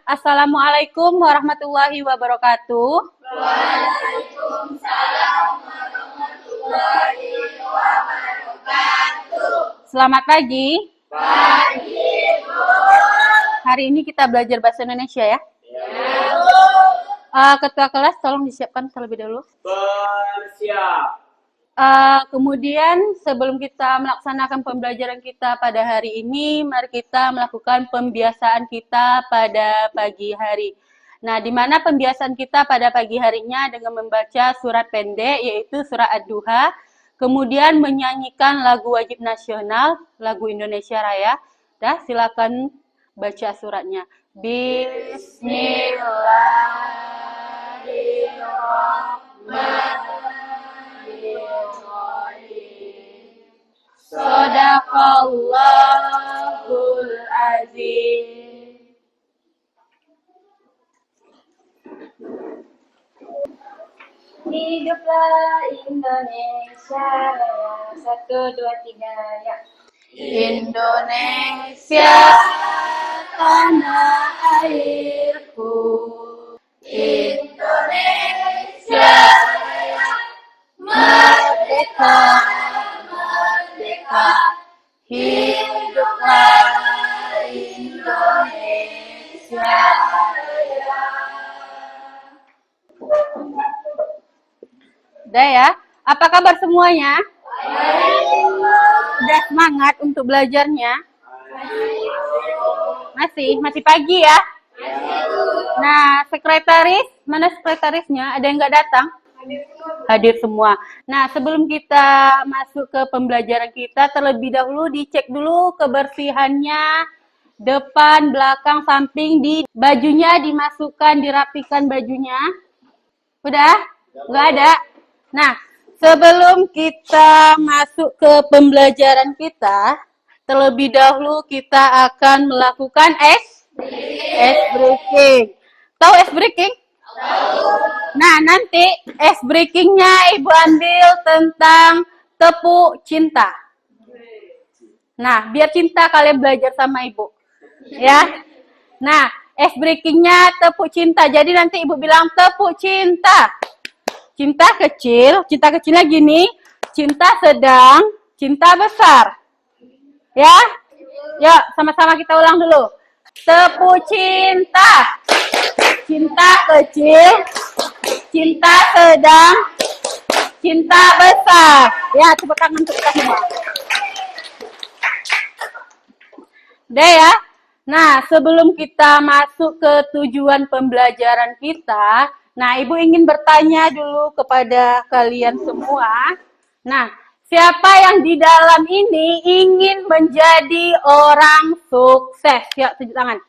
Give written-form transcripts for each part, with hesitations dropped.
Assalamualaikum warahmatullahi wabarakatuh. Waalaikumsalam warahmatullahi wabarakatuh. Selamat pagi. Pagi, Bu. Hari ini kita belajar bahasa Indonesia ya. Ya, Bu. Ketua kelas tolong disiapkan terlebih dahulu. Bersiap. Kemudian sebelum kita melaksanakan pembelajaran kita pada hari ini, mari kita melakukan pembiasaan kita pada pagi hari. Nah, di mana pembiasaan kita pada pagi harinya dengan membaca surat pendek, yaitu surat Ad-Duha, kemudian menyanyikan lagu wajib nasional, lagu Indonesia Raya. Dah, silakan baca suratnya. Bismillahirrahmanirrahim. Sadaqallahul azim. Hiduplah Indonesia Raya. 1, 2, 3, ya. Indonesia tanah airku. Indonesia merdeka, merdeka. Hiduplah Indonesia. Udah ya? Apa kabar semuanya? Udah semangat untuk belajarnya? Masih pagi ya? Nah, sekretaris, mana sekretarisnya? Ada yang nggak datang? Hadir semua. Nah, sebelum kita masuk ke pembelajaran kita, terlebih dahulu dicek dulu kebersihannya, depan, belakang, samping, di bajunya dimasukkan, dirapikan bajunya. Udah? Nggak ada? Nah, sebelum kita masuk ke pembelajaran kita, terlebih dahulu kita akan melakukan ice breaking. Tahu ice breaking? Nah, nanti ice breakingnya Ibu ambil tentang tepuk cinta. Nah, biar cinta kalian belajar sama Ibu. Ya. Nah, ice breakingnya tepuk cinta. Jadi nanti Ibu bilang tepuk cinta. Cinta kecilnya gini, cinta sedang, cinta besar. Ya? Yuk, sama-sama kita ulang dulu. Tepuk cinta. Cinta kecil, cinta sedang, cinta besar. Ya, tepuk tangan untuk kita semua. Udah ya? Nah, sebelum kita masuk ke tujuan pembelajaran kita, nah, Ibu ingin bertanya dulu kepada kalian semua. Nah, siapa yang di dalam ini ingin menjadi orang sukses? Yuk, tunjuk tangan.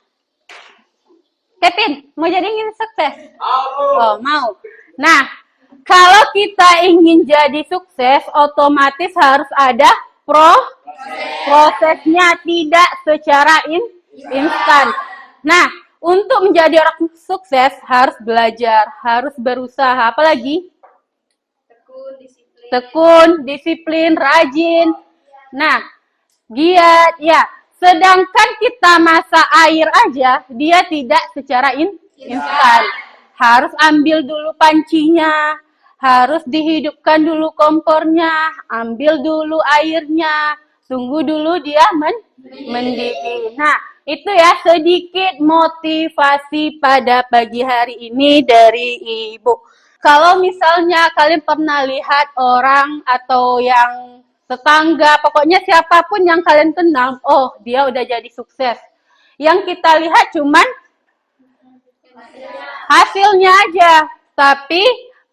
Kevin, mau jadi ingin sukses? Oh, mau. Nah, kalau kita ingin jadi sukses, otomatis harus ada prosesnya, tidak secara instan. Nah, untuk menjadi orang sukses harus belajar, harus berusaha. Apalagi? Tekun, disiplin, rajin. Nah, giat, ya. Sedangkan kita masak air aja, dia tidak secara instan. Harus ambil dulu pancinya, harus dihidupkan dulu kompornya, ambil dulu airnya, tunggu dulu dia mendidih. Nah, itu ya sedikit motivasi pada pagi hari ini dari Ibu. Kalau misalnya kalian pernah lihat orang atau yang tetangga, pokoknya siapapun yang kalian kenal, oh dia udah jadi sukses. Yang kita lihat cuman hasilnya aja, tapi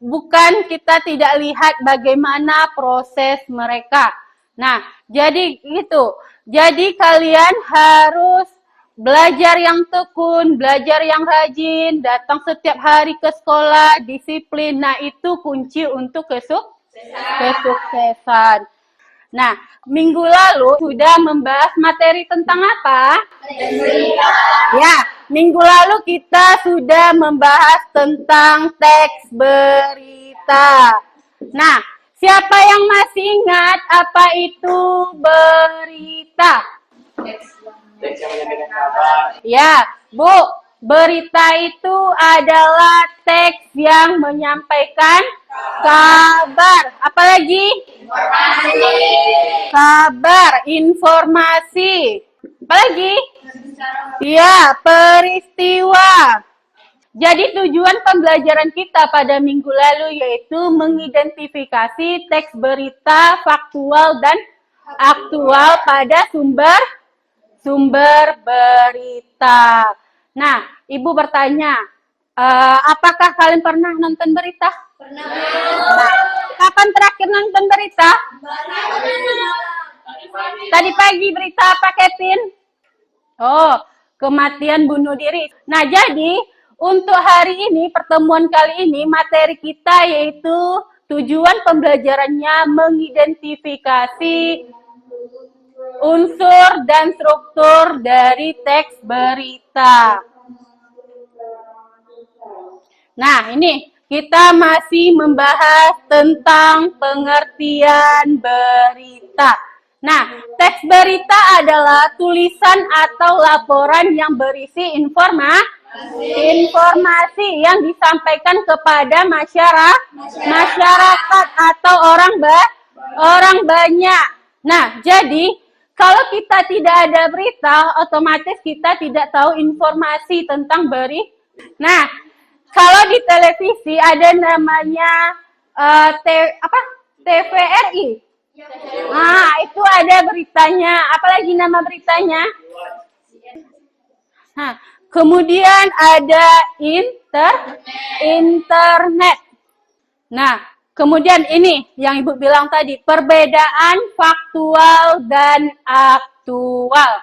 bukan kita tidak lihat bagaimana proses mereka. Nah, jadi gitu. Jadi kalian harus belajar yang tekun, belajar yang rajin, datang setiap hari ke sekolah, disiplin. Nah, itu kunci untuk kesuksesan. Nah, minggu lalu sudah membahas materi tentang apa? Ya, minggu lalu kita sudah membahas tentang teks berita. Nah, siapa yang masih ingat apa itu berita? Teks yang menyampaikan kabar. Ya, Bu, Berita itu adalah teks yang menyampaikan kabar. Apalagi? Kabar, informasi. Apalagi? Ya, peristiwa. Jadi tujuan pembelajaran kita pada minggu lalu yaitu mengidentifikasi teks berita faktual dan aktual pada sumber berita. Nah, Ibu bertanya, apakah kalian pernah nonton berita? Pernah. Nah, kapan terakhir nonton berita? Tadi pagi berita apa, Kevin? Oh, kematian bunuh diri. Nah, jadi untuk hari ini, pertemuan kali ini, materi kita yaitu tujuan pembelajarannya mengidentifikasi unsur dan struktur dari teks berita. Nah, ini kita masih membahas tentang pengertian berita. Nah, teks berita adalah tulisan atau laporan yang berisi informasi yang disampaikan kepada masyarakat atau orang banyak. Nah, jadi kalau kita tidak ada berita, otomatis kita tidak tahu informasi tentang berita. Nah, kalau di televisi ada namanya TVRI. Nah, itu ada beritanya. Apalagi nama beritanya? Nah, kemudian ada internet. Nah, kemudian ini yang Ibu bilang tadi, perbedaan faktual dan aktual.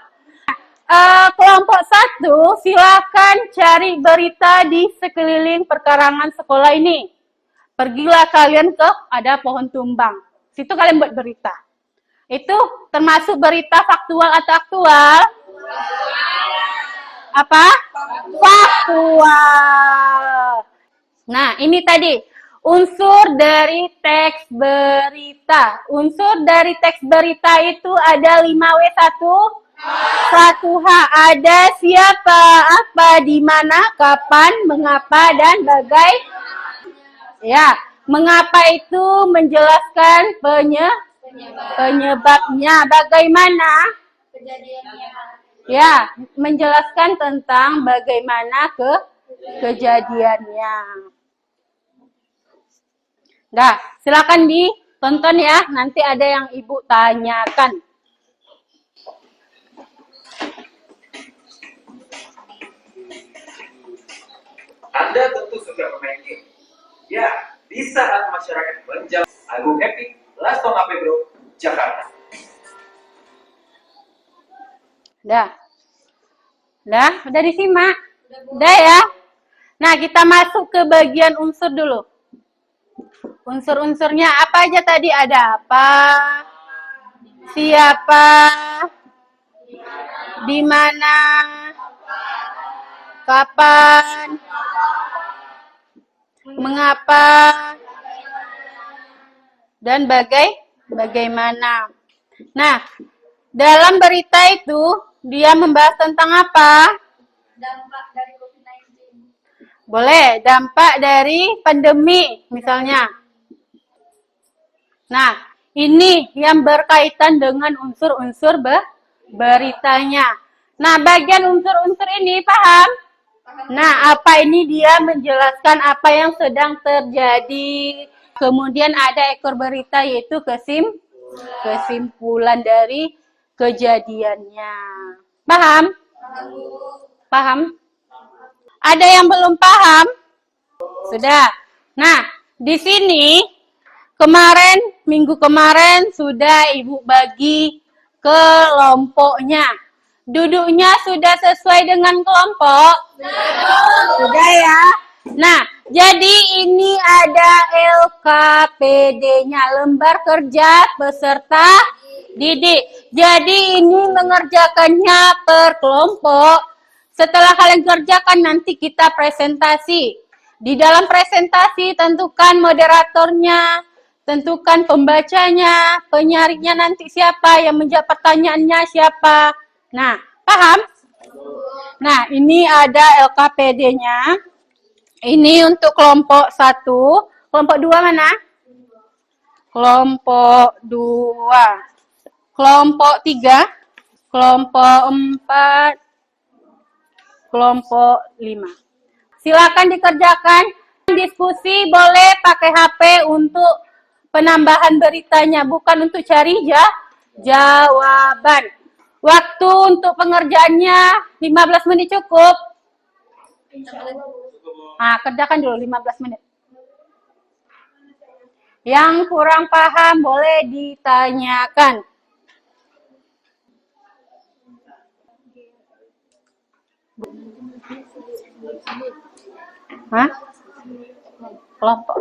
Kelompok 1, silakan cari berita di sekeliling perkarangan sekolah ini. Pergilah kalian ke ada pohon tumbang. Situ kalian buat berita. Itu termasuk berita faktual atau aktual? Apa? Faktual. Nah, ini tadi unsur dari teks berita. Unsur dari teks berita itu ada 5W1. 1H, ada siapa, apa, di mana, kapan, mengapa, dan ya, mengapa itu menjelaskan penyebabnya, bagaimana? Kejadiannya. Ya, menjelaskan tentang bagaimana kejadiannya. Nah, silakan ditonton ya, nanti ada yang Ibu tanyakan. Anda tentu suka bermain game. Ya, di saat masyarakat menjauh, Agung Happy, Lastong HP Bro, Jakarta. Udah disimak? Udah ya? Nah, kita masuk ke bagian unsur dulu. Unsur-unsurnya apa aja tadi? Ada apa? Siapa? Di mana? Kapan? Mengapa? Dan bagaimana? Nah, dalam berita itu dia membahas tentang apa? Dampak dari COVID-19. Boleh, dampak dari pandemi misalnya. Nah, ini yang berkaitan dengan unsur-unsur beritanya. Nah, bagian unsur-unsur ini paham? Nah, apa ini dia menjelaskan apa yang sedang terjadi. Kemudian ada ekor berita yaitu kesimpulan dari kejadiannya. Paham? Paham? Ada yang belum paham? Sudah. Nah, di sini minggu kemarin sudah Ibu bagi kelompoknya. Duduknya sudah sesuai dengan kelompok? Sudah ya. Nah, jadi ini ada LKPD-nya, lembar kerja peserta didik. Jadi ini mengerjakannya per kelompok. Setelah kalian kerjakan nanti kita presentasi. Di dalam presentasi tentukan moderatornya, tentukan pembacanya, penyarinya nanti siapa, yang menjawab pertanyaannya siapa. Nah, paham? Nah, ini ada LKPD-nya. Ini untuk kelompok 1. Kelompok 2 mana? Kelompok 2. Kelompok 3. Kelompok 4. Kelompok 5. Silakan dikerjakan. Diskusi boleh pakai HP untuk penambahan beritanya, bukan untuk cari jawaban. Waktu untuk pengerjaannya 15 menit cukup. Nah, kerjakan dulu 15 menit. Yang kurang paham boleh ditanyakan. Hah? Kelompok.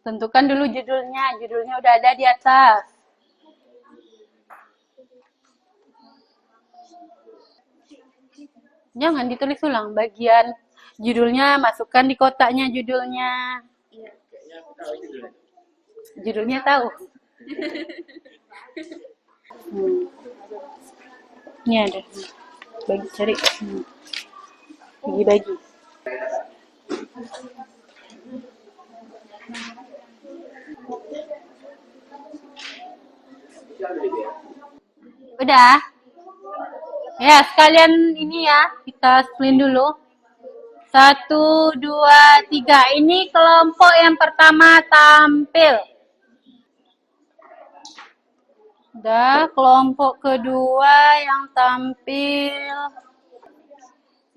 Tentukan dulu judulnya. Judulnya udah ada di atas. Jangan ditulis ulang. Bagian judulnya masukkan di kotaknya judulnya. Judulnya tahu. Ini ada. Bagi cari. Bagi-bagi. Udah. Ya, sekalian ini ya, kita screen dulu. 1, 2, 3. Ini kelompok yang pertama tampil. Udah, kelompok kedua yang tampil.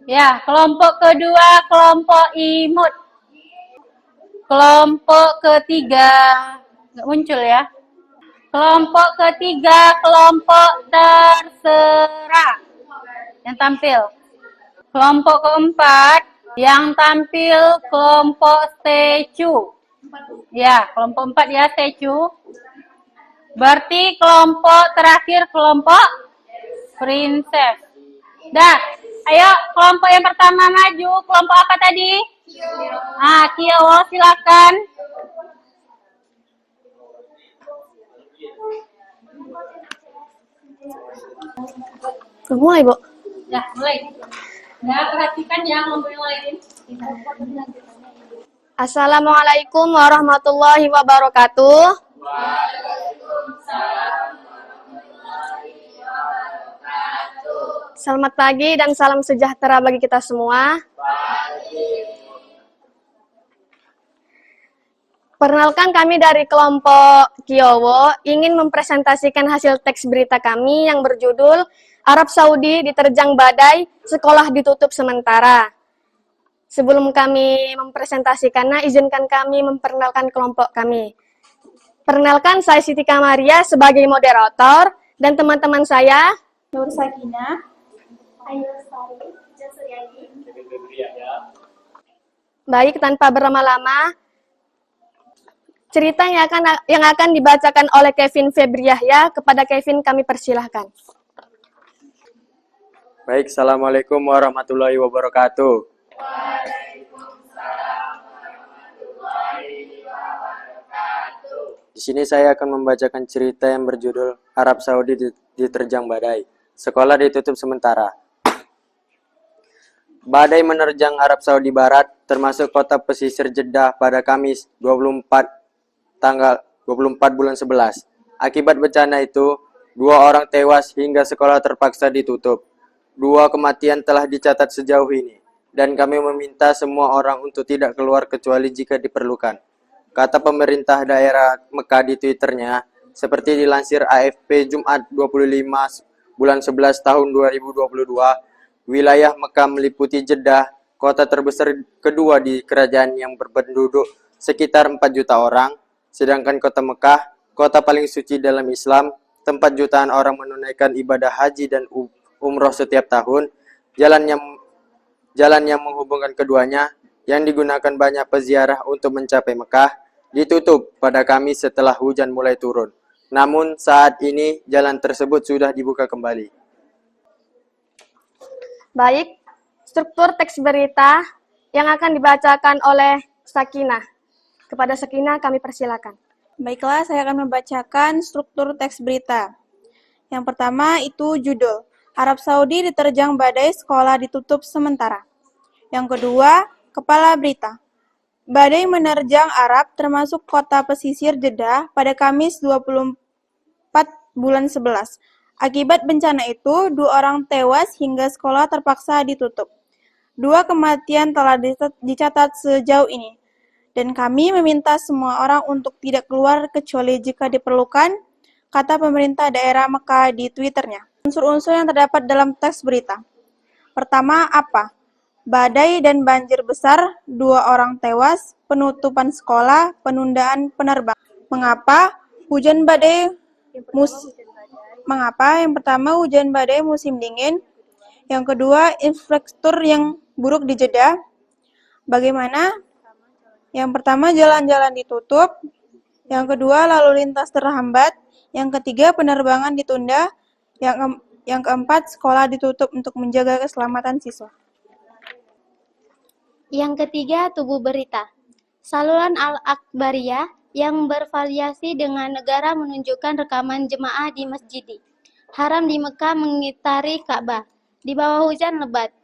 Ya, kelompok kedua, kelompok imut. Kelompok ketiga, nggak muncul ya. Kelompok ketiga, kelompok terserah yang tampil. Kelompok keempat, yang tampil kelompok statue. Ya, kelompok 4 ya, statue. Berarti kelompok terakhir kelompok princess. Dah, ayo kelompok yang pertama maju. Kelompok apa tadi? Kio, silakan. Mulai, Bu. Ya, mulai. Ya, perhatikan ya kelompok yang lain. Assalamualaikum warahmatullahi wabarakatuh. Selamat pagi dan salam sejahtera bagi kita semua. Perkenalkan, kami dari kelompok Kiowo ingin mempresentasikan hasil teks berita kami yang berjudul Arab Saudi diterjang badai, sekolah ditutup sementara. Sebelum kami mempresentasikannya, izinkan kami memperkenalkan kelompok kami. Perkenalkan, saya Siti Kamaria sebagai moderator dan teman-teman saya Nur Sakina, Ayu Sari, Jasuriani. Baik, tanpa berlama-lama, cerita yang akan dibacakan oleh Kevin Febri Yahya. Kepada Kevin kami persilahkan. Baik, Assalamualaikum warahmatullahi wabarakatuh. Di sini saya akan membacakan cerita yang berjudul Arab Saudi diterjang badai, sekolah ditutup sementara. Badai menerjang Arab Saudi Barat, termasuk kota pesisir Jeddah pada Kamis 24 bulan 11. Akibat bencana itu, 2 orang tewas hingga sekolah terpaksa ditutup. 2 kematian telah dicatat sejauh ini, dan kami meminta semua orang untuk tidak keluar kecuali jika diperlukan. Kata pemerintah daerah Mekah di Twitternya, seperti dilansir AFP Jumat 25 bulan 11 tahun 2022, wilayah Mekah meliputi Jeddah, kota terbesar kedua di kerajaan yang berpenduduk sekitar 4 juta orang, sedangkan kota Mekah, kota paling suci dalam Islam, tempat jutaan orang menunaikan ibadah haji dan umroh setiap tahun. Jalan yang menghubungkan keduanya, yang digunakan banyak peziarah untuk mencapai Mekah, ditutup pada Kamis setelah hujan mulai turun. Namun saat ini jalan tersebut sudah dibuka kembali. Baik, struktur teks berita yang akan dibacakan oleh Sakinah. Kepada Sakinah kami persilakan. Baiklah, saya akan membacakan struktur teks berita. Yang pertama itu judul, Arab Saudi diterjang badai, sekolah ditutup sementara. Yang kedua, kepala berita. Badai menerjang Arab termasuk kota pesisir Jeddah pada Kamis 24 bulan 11. Akibat bencana itu, 2 orang tewas hingga sekolah terpaksa ditutup. 2 kematian telah dicatat sejauh ini. Dan kami meminta semua orang untuk tidak keluar kecuali jika diperlukan, kata pemerintah daerah Mekah di Twitternya. Unsur-unsur yang terdapat dalam teks berita. Pertama, apa? Badai dan banjir besar, 2 orang tewas, penutupan sekolah, penundaan penerbangan. Mengapa? Mengapa? Yang pertama, hujan badai musim dingin. Yang kedua, infrastruktur yang buruk di Jeddah. Bagaimana? Yang pertama, jalan-jalan ditutup. Yang kedua, lalu lintas terhambat. Yang ketiga, penerbangan ditunda. Yang keempat, sekolah ditutup untuk menjaga keselamatan siswa. Yang ketiga, tubuh berita. Saluran Al-Akbariyah yang bervariasi dengan negara menunjukkan rekaman jemaah di Masjid Haram di Mekah mengitari Ka'bah di bawah hujan lebat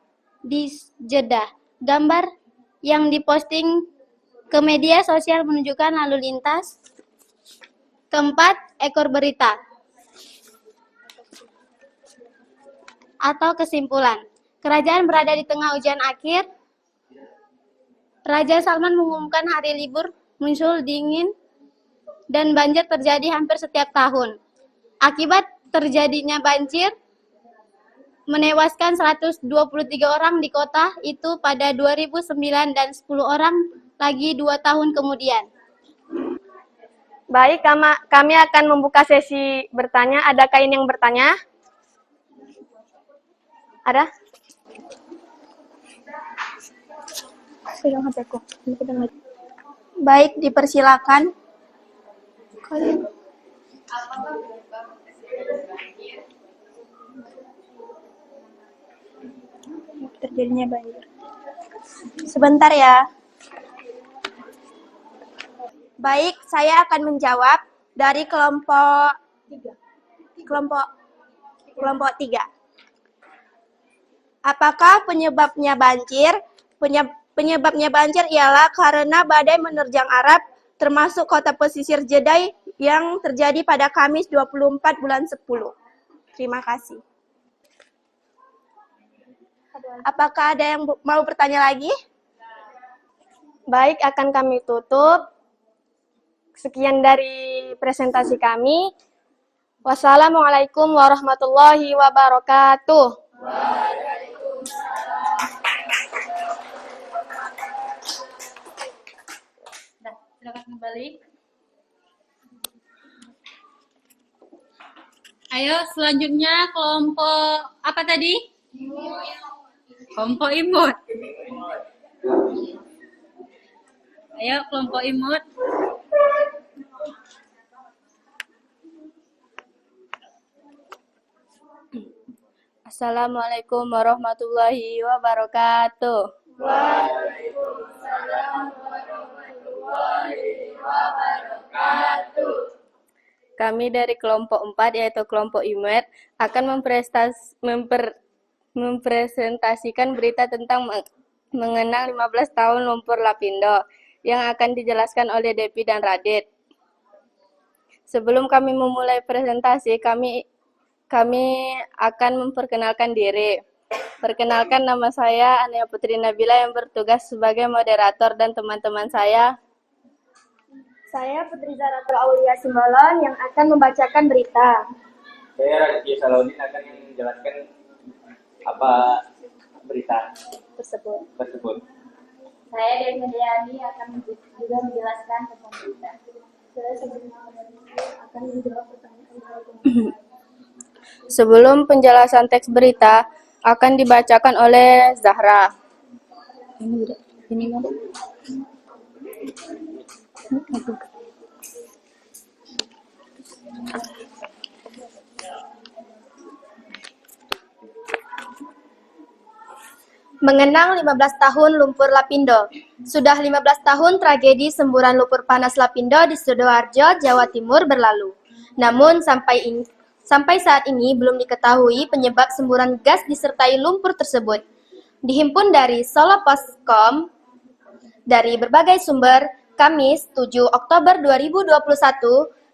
di Jeddah. Gambar yang diposting ke media sosial menunjukkan lalu lintas. Keempat, ekor berita atau kesimpulan. Kerajaan berada di tengah ujian akhir. Raja Salman mengumumkan hari libur, muncul dingin, dan banjir terjadi hampir setiap tahun. Akibat terjadinya banjir, menewaskan 123 orang di kota itu pada 2009 dan 10 orang lagi 2 tahun kemudian. Baik, kami akan membuka sesi bertanya. Adakah ini yang bertanya? Ada? Baik, dipersilakan. Terjadinya banjir. Sebentar ya. Baik, saya akan menjawab dari kelompok 3. Apakah penyebabnya banjir? Penyebabnya banjir ialah karena badai menerjang Arab, termasuk kota pesisir Jeddah yang terjadi pada Kamis 24 bulan 10. Terima kasih. Apakah ada yang mau bertanya lagi? Baik, akan kami tutup. Sekian dari presentasi kami. Wassalamualaikum warahmatullahi wabarakatuh. Silakan kembali. Ayo, selanjutnya kelompok apa tadi? Kelompok imut. Ayo, kelompok imut. Assalamualaikum warahmatullahi wabarakatuh. Kami dari kelompok 4 yaitu kelompok imut akan mempresentasikan berita tentang mengenang 15 tahun lumpur Lapindo yang akan dijelaskan oleh Devi dan Radit. Sebelum kami memulai presentasi, kami akan memperkenalkan diri. Perkenalkan, nama saya Ania Putri Nabila yang bertugas sebagai moderator dan teman-teman saya. Saya Putri Zaratul Aulia Simbolon yang akan membacakan berita. Saya Raditya Salahuddin akan menjelaskan apa berita Tersebut. tersebut. Saya Dewi Mediani akan juga menjelaskan tentang berita. Saya sebelumnya akan menjawab pertanyaan. Sebelum penjelasan teks berita akan dibacakan oleh Zahra. Mengenang 15 tahun lumpur Lapindo. Sudah 15 tahun tragedi semburan lumpur panas Lapindo di Sidoarjo, Jawa Timur berlalu. Namun Sampai saat ini belum diketahui penyebab semburan gas disertai lumpur tersebut. Dihimpun dari Solo Postcom dari berbagai sumber, Kamis 7 Oktober 2021,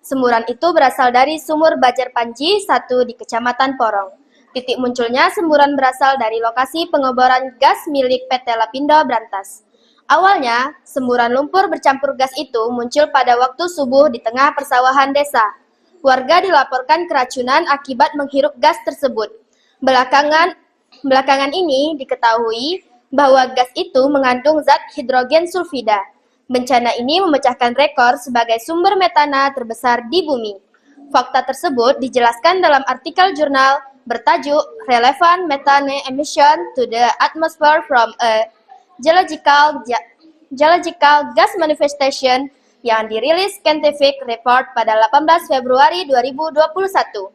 semburan itu berasal dari sumur Bajar Panji 1 di Kecamatan Porong. Titik munculnya semburan berasal dari lokasi pengeboran gas milik PT Lapindo Brantas. Awalnya, semburan lumpur bercampur gas itu muncul pada waktu subuh di tengah persawahan desa. Warga dilaporkan keracunan akibat menghirup gas tersebut. Belakangan ini diketahui bahwa gas itu mengandung zat hidrogen sulfida. Bencana ini memecahkan rekor sebagai sumber metana terbesar di bumi. Fakta tersebut dijelaskan dalam artikel jurnal bertajuk Relevant Methane Emission to the Atmosphere from a Geological Gas Manifestation yang dirilis Scientific Report pada 18 Februari 2021.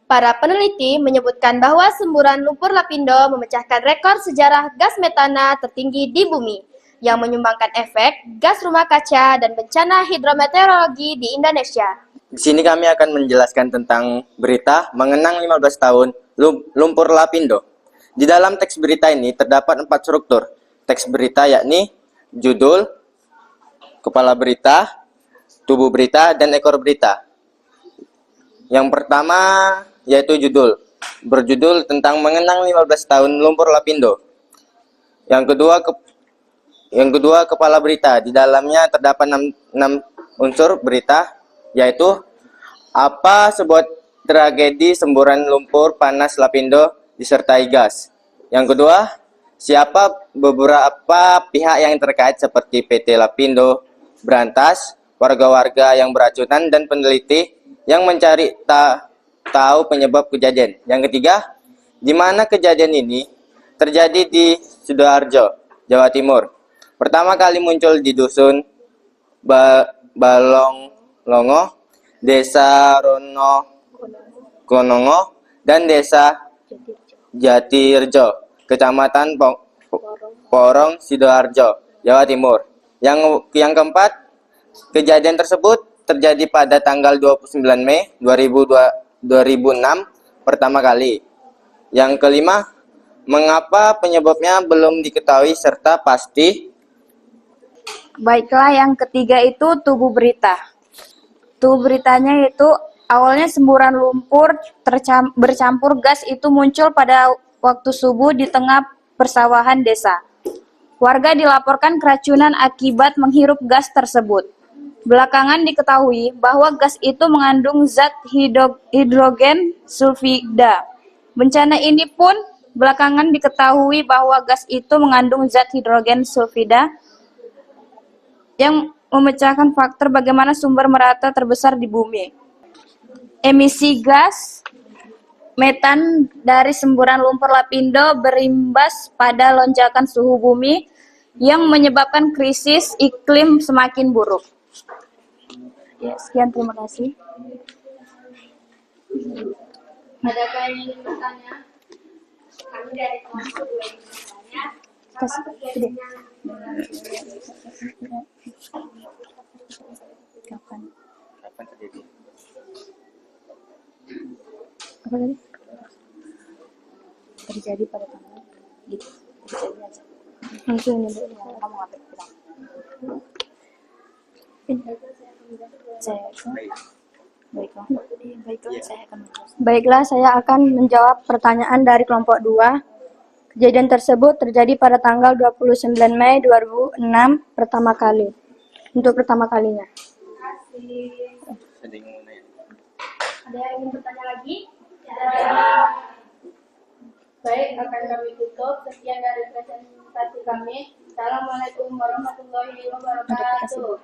Para peneliti menyebutkan bahwa semburan lumpur Lapindo memecahkan rekor sejarah gas metana tertinggi di bumi, yang menyumbangkan efek gas rumah kaca dan bencana hidrometeorologi di Indonesia. Di sini kami akan menjelaskan tentang berita mengenang 15 tahun lumpur Lapindo. Di dalam teks berita ini terdapat 4 struktur teks berita, yakni judul, kepala berita, tubuh berita, dan ekor berita. Yang pertama yaitu judul, berjudul tentang mengenang 15 tahun lumpur Lapindo. Yang kedua kepala berita. Di dalamnya terdapat 6 unsur berita, yaitu apa sebuah tragedi semburan lumpur panas Lapindo disertai gas. Yang kedua, siapa beberapa pihak yang terkait seperti PT Lapindo Brantas, warga-warga yang beracunan, dan peneliti yang mencari tahu penyebab kejadian. Yang ketiga, di mana kejadian ini terjadi di Sidoarjo, Jawa Timur. Pertama kali muncul di dusun Balonglongo, Desa Rono Konongo, dan Desa Jatirjo, Kecamatan Porong, Sidoarjo, Jawa Timur. Yang keempat, kejadian tersebut terjadi pada tanggal 29 Mei 2006 pertama kali. Yang kelima, mengapa penyebabnya belum diketahui serta pasti. Baiklah, yang ketiga itu tubuh berita. Tubuh beritanya yaitu awalnya semburan lumpur bercampur gas itu muncul pada waktu subuh di tengah persawahan desa. Warga dilaporkan keracunan akibat menghirup gas tersebut. Belakangan diketahui bahwa gas itu mengandung zat hidrogen sulfida. Bencana ini pun belakangan diketahui bahwa gas itu mengandung zat hidrogen sulfida yang memecahkan faktor bagaimana sumber merata terbesar di bumi. Emisi gas metan dari semburan lumpur Lapindo berimbas pada lonjakan suhu bumi yang menyebabkan krisis iklim semakin buruk. Ya, sekian, terima kasih. Adakah yang ingin bertanya? Kami dari kelompok 2 ingin bertanya. Kapan terjadinya Kapan terjadi? apa tadi? Terjadi pada tanggal gitu. Terjadi aja. Langsung nyebut yang kamu ngetik bilang. Baiklah, saya akan menjawab pertanyaan dari kelompok 2. Kejadian tersebut terjadi pada tanggal 29 Mei 2006 pertama kali. Untuk pertama kalinya. Ada yang ingin bertanya lagi? Baik, akan kami tutup. Sekian dari presentasi kami. Assalamualaikum warahmatullahi wabarakatuh.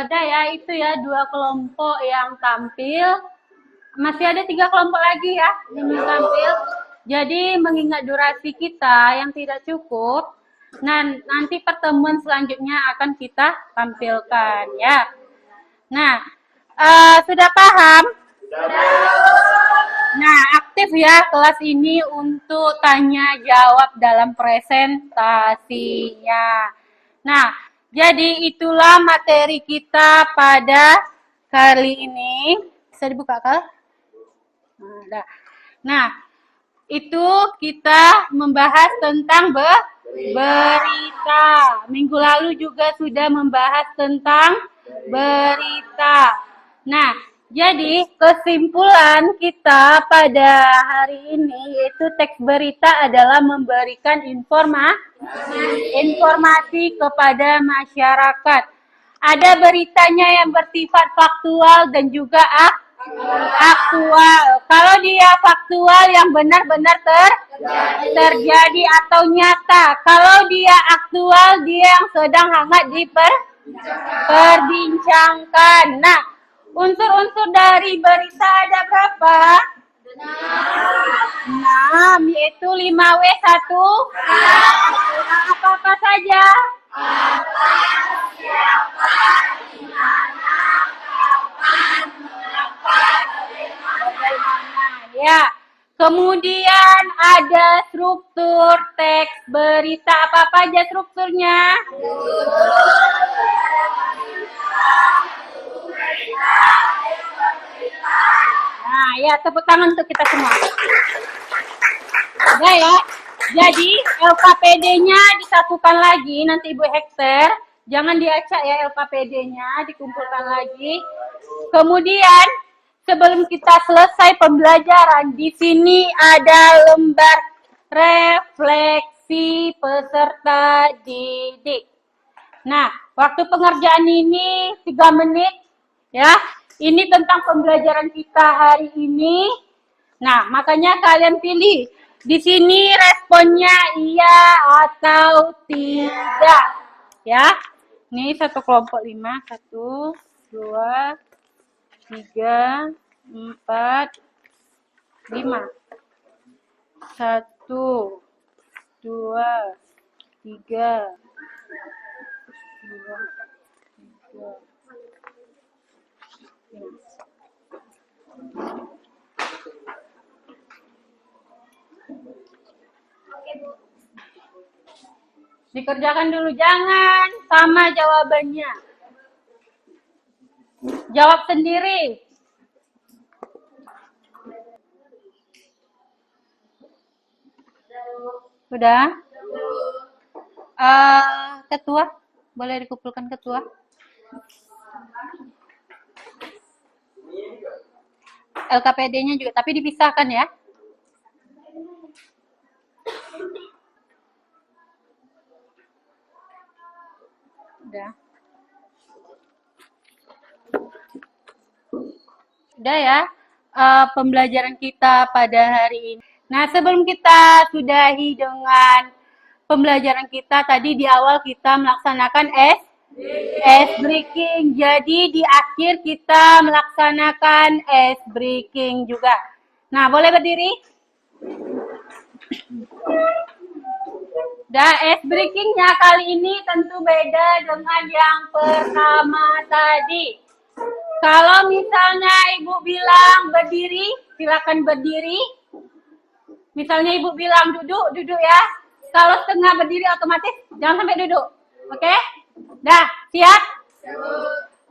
Dah ya, itu ya 2 kelompok yang tampil. Masih ada 3 kelompok lagi ya yang tampil. Jadi mengingat durasi kita yang tidak cukup, nah nanti pertemuan selanjutnya akan kita tampilkan ya. Nah, Sudah paham? Nah, aktif ya kelas ini untuk tanya jawab dalam presentasinya. Nah, jadi itulah materi kita pada kali ini. Bisa dibuka kah? Nah, itu kita membahas tentang berita. Minggu lalu juga sudah membahas tentang berita. Nah, jadi kesimpulan kita pada hari ini yaitu teks berita adalah memberikan informasi kepada masyarakat. Ada beritanya yang bersifat faktual dan juga aktual. Kalau dia faktual yang benar-benar terjadi atau nyata. Kalau dia aktual, dia yang sedang hangat diperbincangkan. Nah, unsur-unsur dari berita ada berapa? 6, yaitu 5W1. Apa-apa saja? Ya. Kemudian ada struktur teks berita. Apa-apa aja strukturnya? Nah, ya tepuk tangan untuk kita semua. Udah ya. Jadi LKPD-nya disatukan lagi nanti Ibu Hekter. Jangan diacak ya LKPD-nya, dikumpulkan lagi. Kemudian sebelum kita selesai pembelajaran, di sini ada lembar refleksi peserta didik. Nah, waktu pengerjaan ini 3 menit ya. Ini tentang pembelajaran kita hari ini. Nah, makanya kalian pilih. Di sini responnya iya atau tidak. Ya. Ini satu kelompok 5. 1, 2, 3, 4, 5. 1, 2, 3, 2, 3. Dikerjakan dulu, jangan sama jawabannya. Jawab sendiri. Sudah? Ketua, boleh dikumpulkan ketua? LKPD-nya juga, tapi dipisahkan ya. Udah. Udah ya, pembelajaran kita pada hari ini. Nah, sebelum kita sudahi dengan pembelajaran kita, tadi di awal kita melaksanakan ice breaking. Jadi di akhir kita melaksanakan ice breaking juga. Nah, boleh berdiri? Ice breakingnya kali ini tentu beda dengan yang pertama tadi. Kalau misalnya Ibu bilang berdiri, silakan berdiri. Misalnya Ibu bilang duduk, duduk ya. Kalau setengah berdiri otomatis jangan sampai duduk. Oke? Dah, siap?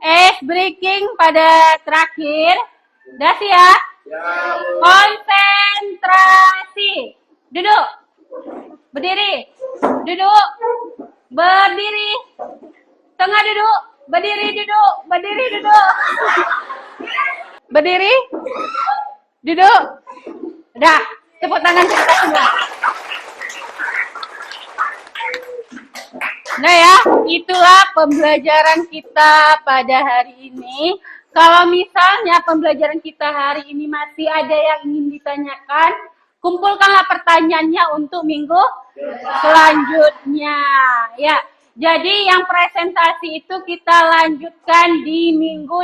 Ice breaking pada terakhir. Dah siap? Konsentrasi. Duduk. Berdiri. Duduk. Berdiri. Tengah duduk. Berdiri duduk. Berdiri duduk. Berdiri. Duduk. Dah. Tepuk tangan kita semua. Nah ya, itulah pembelajaran kita pada hari ini. Kalau misalnya pembelajaran kita hari ini masih ada yang ingin ditanyakan, kumpulkanlah pertanyaannya untuk minggu selanjutnya. Ya, jadi yang presentasi itu kita lanjutkan di minggu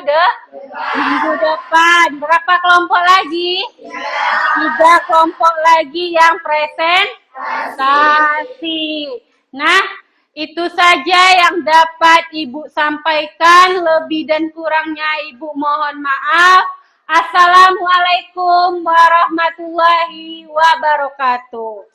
depan. Berapa kelompok lagi? 3 kelompok lagi yang presentasi. Nah, Itu saja yang dapat Ibu sampaikan. Lebih dan kurangnya Ibu mohon maaf. Assalamualaikum warahmatullahi wabarakatuh.